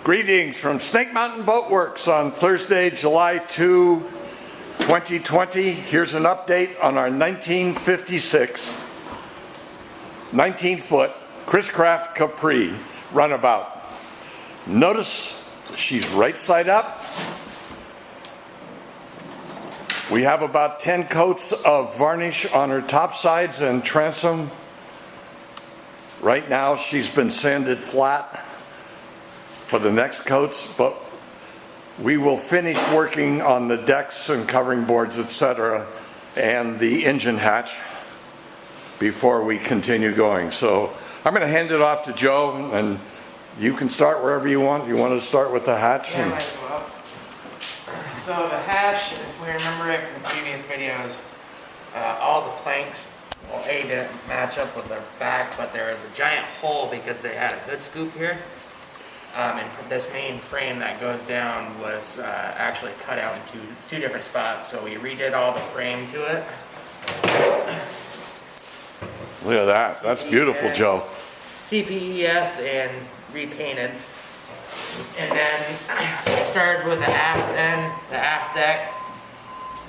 Greetings from Snake Mountain Boatworks on Thursday, July 2, 2020. Here's an update on our 1956 19-foot Chris-Craft Capri Runabout. Notice she's right side up. We have about 10 coats of varnish on her top sides and transom. Right now she's been sanded flat for the next coats, but we will finish working on the decks and covering boards, etc., and the engine hatch before we continue going. So I'm going to hand it off to Joe, and you can start wherever you want. You want to start with the hatch? Yeah, might as well. So the hatch, if we remember it from previous videos, all the planks will A, didn't match up with their back, but there is a giant hole because they had a hood scoop here. And this main frame that goes down was actually cut out into two different spots, so we redid all the frame to it. Look at that. That's beautiful, Joe. CPES and repainted. And then I started with the aft end, the aft deck,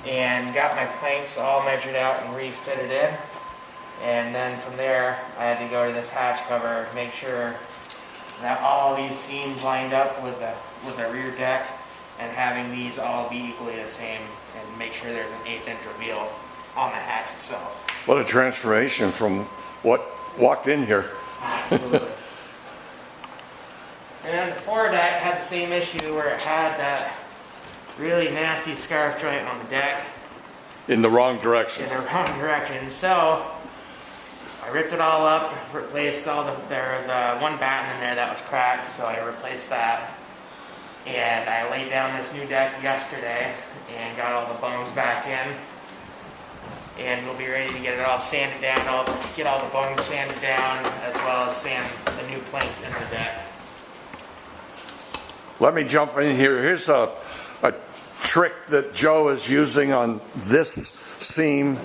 and got my planks all measured out and refitted in. And then from there, I had to go to this hatch cover, make sure that all these seams lined up with the rear deck, and having these all be equally the same, and make sure there's an 1/8 inch reveal on the hatch itself. What a transformation from what walked in here. Absolutely. And then the foredeck had the same issue where it had that really nasty scarf joint on the deck. In the wrong direction. In the wrong direction. So I ripped it all up, replaced all there was one batten in there that was cracked, so I replaced that. And I laid down this new deck yesterday and got all the bones back in. And we'll be ready to get it all sanded down, get all the bones sanded down, as well as sand the new planks in the deck. Let me jump in here. Here's a trick that Joe is using on this seam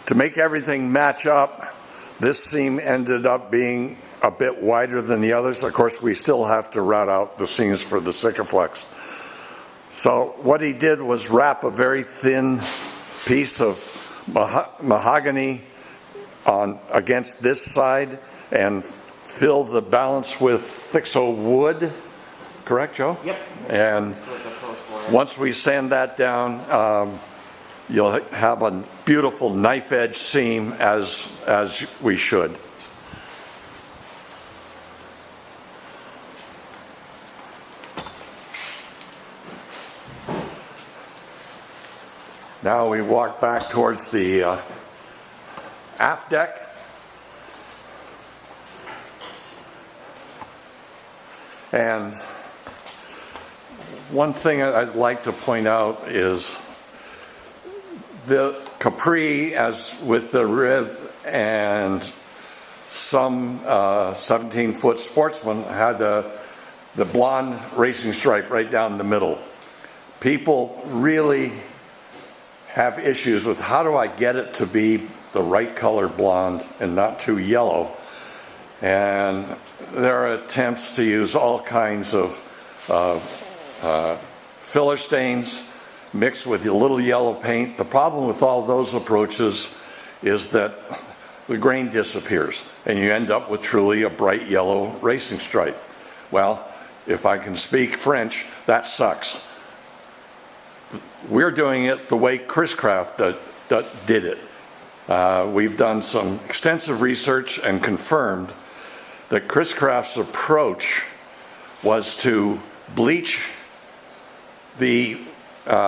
to make everything match up. This seam ended up being a bit wider than the others. Of course, we still have to route out the seams for the Sikaflex. So what he did was wrap a very thin piece of mahogany against this side and fill the balance with ThixoWood. Correct, Joe? Yep. And once we sand that down, you'll have a beautiful knife edge seam as we should. Now we walk back towards the aft deck. And one thing I'd like to point out is the Capri, as with the Riv and some 17-foot Sportsman, had the blonde racing stripe right down the middle. People really have issues with how do I get it to be the right color blonde and not too yellow. And there are attempts to use all kinds of filler stains mixed with a little yellow paint. The problem with all those approaches is that the grain disappears and you end up with truly a bright yellow racing stripe. Well, if I can speak French, that sucks. We're doing it the way Chris-Craft did it. We've done some extensive research and confirmed that Chris-Craft's approach was to bleach the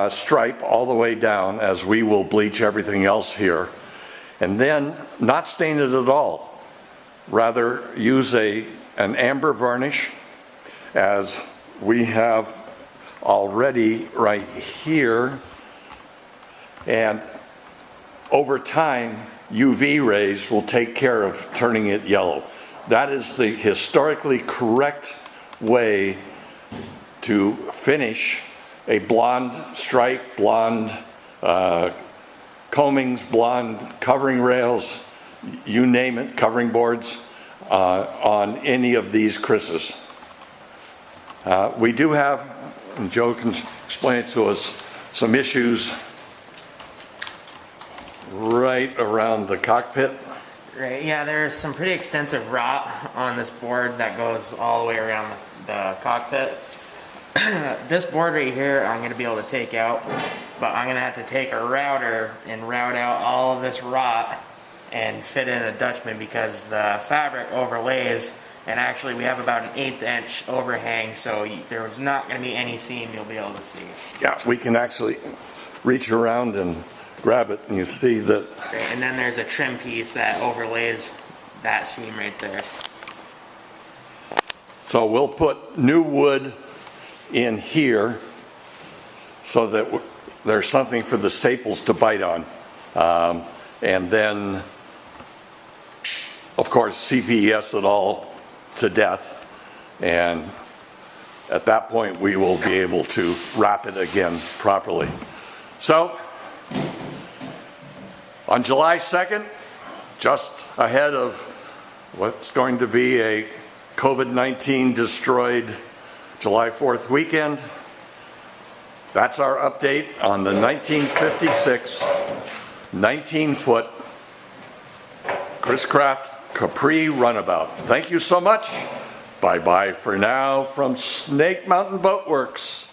stripe all the way down, as we will bleach everything else here, and then not stain it at all. Rather use an amber varnish, as we have already right here, and over time UV rays will take care of turning it yellow. That is the historically correct way to finish a blonde stripe, blonde combings, blonde covering rails, you name it, covering boards on any of these Chris's. We do have, and Joe can explain it to us, some issues right around the cockpit. Right, yeah, there's some pretty extensive rot on this board that goes all the way around the cockpit. This board right here I'm going to be able to take out, but I'm going to have to take a router and route out all of this rot and fit in a Dutchman because the fabric overlays, and actually we have about an 1/8 inch overhang, so there's not going to be any seam you'll be able to see. Yeah, we can actually reach around and grab it, and you see that. Okay, and then there's a trim piece that overlays that seam right there. So we'll put new wood in here so that there's something for the staples to bite on. And then, of course, CPES it all to death. And at that point, we will be able to wrap it again properly. So, on July 2nd, just ahead of what's going to be a COVID-19 destroyed July 4th weekend, that's our update on the 1956 19-foot Chris-Craft Capri Runabout. Thank you so much. Bye-bye for now from Snake Mountain Boatworks.